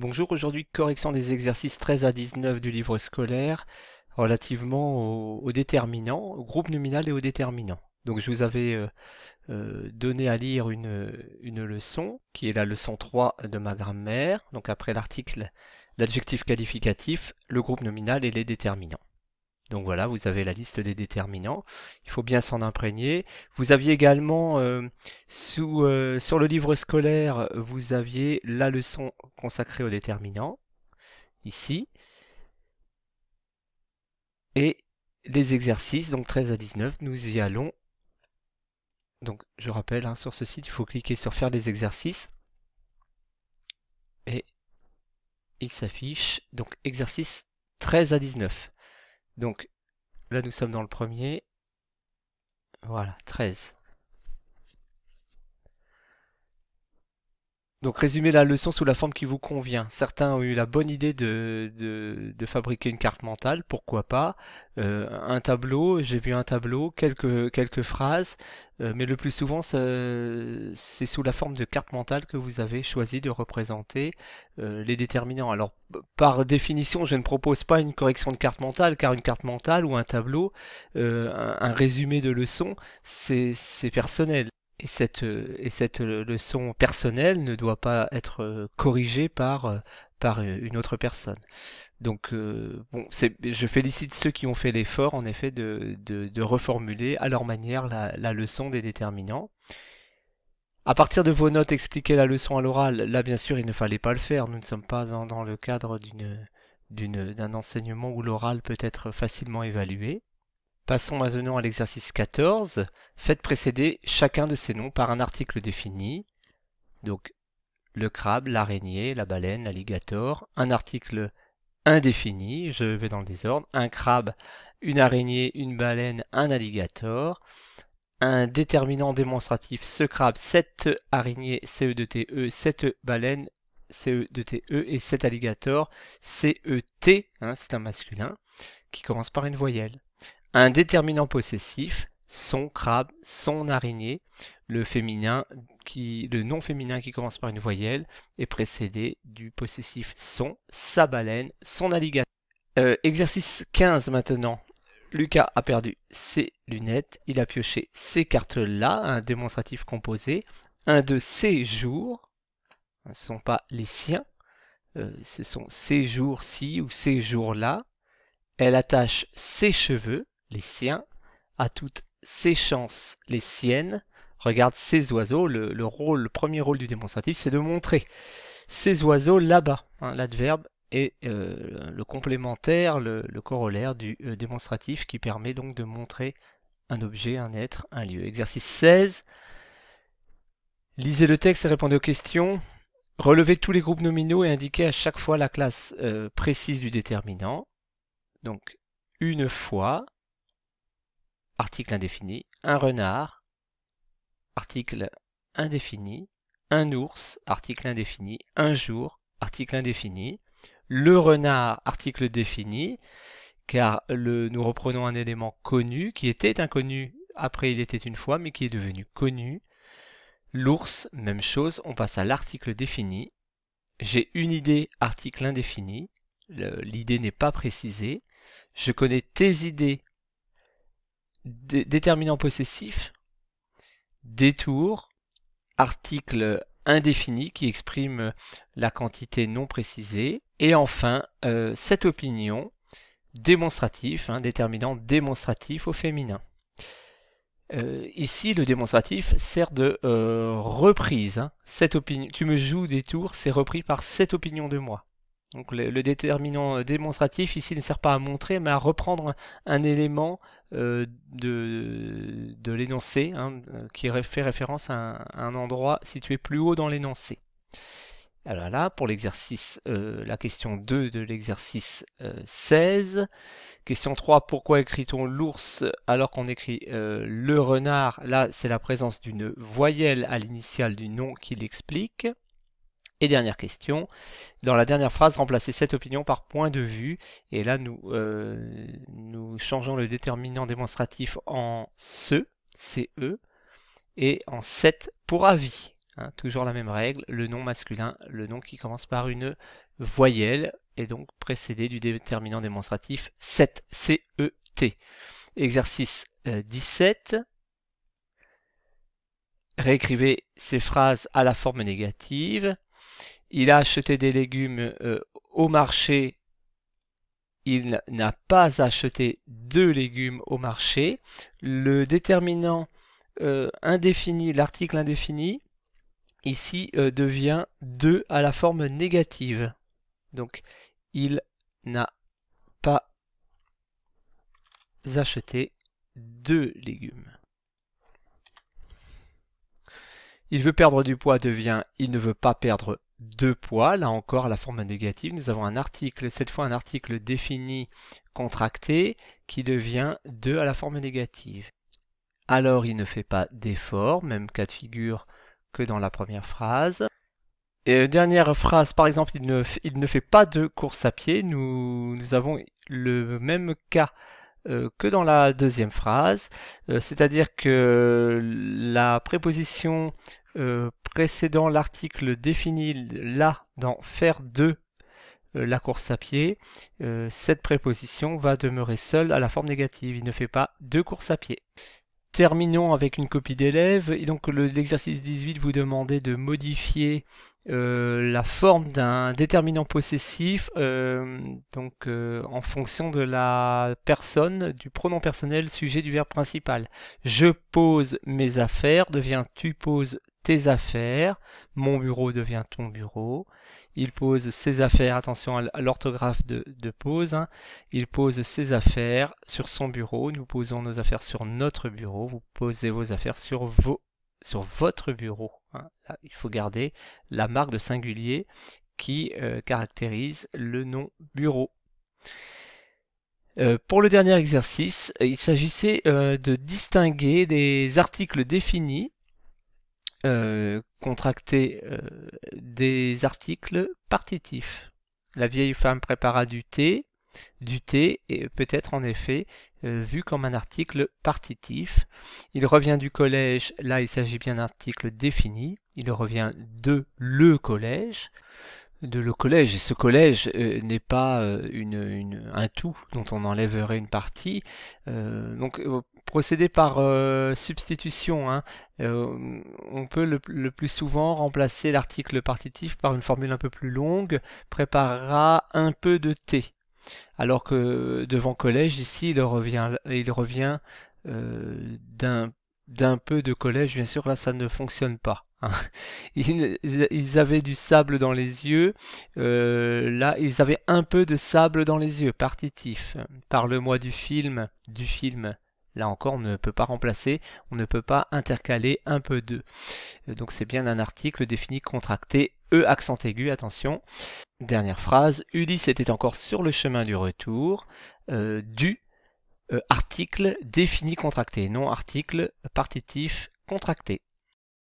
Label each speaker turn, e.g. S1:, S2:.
S1: Bonjour, aujourd'hui correction des exercices 13 à 19 du livre scolaire relativement au déterminant, au groupe nominal et au déterminant. Donc je vous avais donné à lire une leçon qui est la leçon 3 de ma grammaire. Donc après l'article, l'adjectif qualificatif, le groupe nominal et les déterminants. Donc voilà, vous avez la liste des déterminants. Il faut bien s'en imprégner. Vous aviez également, sur le livre scolaire, vous aviez la leçon consacrée aux déterminants, ici, et les exercices, donc 13 à 19, nous y allons. Donc je rappelle, hein, sur ce site, il faut cliquer sur faire des exercices, et il s'affiche, donc exercice 13 à 19. Donc là, nous sommes dans le premier. Voilà, 13. Donc résumez la leçon sous la forme qui vous convient. Certains ont eu la bonne idée de fabriquer une carte mentale, pourquoi pas. Un tableau, j'ai vu un tableau, quelques phrases, mais le plus souvent c'est sous la forme de carte mentale que vous avez choisi de représenter les déterminants. Alors par définition, je ne propose pas une correction de carte mentale, car une carte mentale ou un tableau, un résumé de leçon, c'est personnel. Et cette leçon personnelle ne doit pas être corrigée par une autre personne. Donc, bon, je félicite ceux qui ont fait l'effort, en effet, de reformuler à leur manière la leçon des déterminants. À partir de vos notes, expliquer la leçon à l'oral. Là, bien sûr, il ne fallait pas le faire. Nous ne sommes pas dans le cadre d'un enseignement où l'oral peut être facilement évalué. Passons maintenant à l'exercice 14. Faites précéder chacun de ces noms par un article défini. Donc, le crabe, l'araignée, la baleine, l'alligator. Un article indéfini, je vais dans le désordre. Un crabe, une araignée, une baleine, un alligator. Un déterminant démonstratif, ce crabe, cette araignée, CE2TE, cette baleine, CE2TE, et cet alligator, CET, hein, c'est un masculin, qui commence par une voyelle. Un déterminant possessif, son crabe, son araignée, le nom féminin qui commence par une voyelle est précédé du possessif son, sa baleine, son alligator. Exercice 15 maintenant. Lucas a perdu ses lunettes, il a pioché ces cartes-là, un démonstratif composé, un de ses jours, ce ne sont pas les siens, ce sont ces jours-ci ou ces jours-là. Elle attache ses cheveux, les siens, à toutes ses chances, les siennes. Regarde ces oiseaux, le premier rôle du démonstratif, c'est de montrer ces oiseaux là-bas, hein, l'adverbe et le complémentaire, le corollaire du démonstratif qui permet donc de montrer un objet, un être, un lieu. Exercice 16. Lisez le texte et répondez aux questions. Relevez tous les groupes nominaux et indiquez à chaque fois la classe précise du déterminant. Donc, une fois, article indéfini, un renard, article indéfini, un ours, article indéfini, un jour, article indéfini, le renard, article défini, car nous reprenons un élément connu, qui était inconnu, après il était une fois, mais qui est devenu connu. L'ours, même chose, on passe à l'article défini. J'ai une idée, article indéfini, l'idée n'est pas précisée. Je connais tes idées, déterminant possessif, détour, article indéfini qui exprime la quantité non précisée, et enfin cette opinion, démonstratif, hein, déterminant démonstratif au féminin. Ici, le démonstratif sert de reprise. Hein. Cette opinion, tu me joues des tours, c'est repris par cette opinion de moi. Donc le déterminant démonstratif ici ne sert pas à montrer, mais à reprendre un élément de l'énoncé, hein, qui fait référence à un endroit situé plus haut dans l'énoncé. Alors là, pour l'exercice, la question 2 de l'exercice 16. Question 3, pourquoi écrit-on l'ours alors qu'on écrit le renard? Là, c'est la présence d'une voyelle à l'initiale du nom qui l'explique. Et dernière question, dans la dernière phrase, remplacez cette opinion par point de vue. Et là, nous changeons le déterminant démonstratif en CE, et en 7 pour avis. hein, toujours la même règle, le nom masculin, le nom qui commence par une voyelle, est donc précédé du déterminant démonstratif CET, C-E-T. Exercice 17. Réécrivez ces phrases à la forme négative. Il a acheté des légumes au marché. Il n'a pas acheté de légumes au marché. Le déterminant indéfini, l'article indéfini, ici devient de à la forme négative. Donc, il n'a pas acheté de légumes. Il veut perdre du poids devient il ne veut pas perdre de poids. Là encore, à la forme négative, nous avons un article, cette fois un article défini contracté qui devient de à la forme négative. Alors, il ne fait pas d'effort, même cas de figure que dans la première phrase. Et dernière phrase, par exemple, il ne fait pas de course à pied. Nous avons le même cas que dans la deuxième phrase, c'est-à-dire que la préposition précédant l'article défini là dans faire de la course à pied, cette préposition va demeurer seule à la forme négative. Il ne fait pas de course à pied. Terminons avec une copie d'élève. Et donc l'exercice 18 vous demandait de modifier la forme d'un déterminant possessif en fonction de la personne, du pronom personnel sujet du verbe principal. Je pose mes affaires devient tu poses tes affaires. Mon bureau devient ton bureau. Il pose ses affaires, attention à l'orthographe de pose, hein. Il pose ses affaires sur son bureau. Nous posons nos affaires sur notre bureau. Vous posez vos affaires sur votre bureau, hein. Là, il faut garder la marque de singulier qui caractérise le nom bureau. Pour le dernier exercice, il s'agissait de distinguer des articles définis contractés des articles partitifs. La vieille femme prépara du thé est peut-être en effet vu comme un article partitif. Il revient du collège, là il s'agit bien d'un article défini. Il revient de le collège. Et ce collège n'est pas un tout dont on enlèverait une partie. Procéder par substitution, hein. On peut le plus souvent remplacer l'article partitif par une formule un peu plus longue, préparera un peu de thé. Alors que devant collège, ici, il revient d'un peu de collège. Bien sûr, là, ça ne fonctionne pas, hein. Ils avaient du sable dans les yeux. Là, ils avaient un peu de sable dans les yeux. Partitif. Parle-moi du film. Là encore, on ne peut pas remplacer, on ne peut pas intercaler un peu de. Donc c'est bien un article défini contracté, E accent aigu, attention. Dernière phrase, Ulysse était encore sur le chemin du retour, article défini contracté, non article partitif contracté.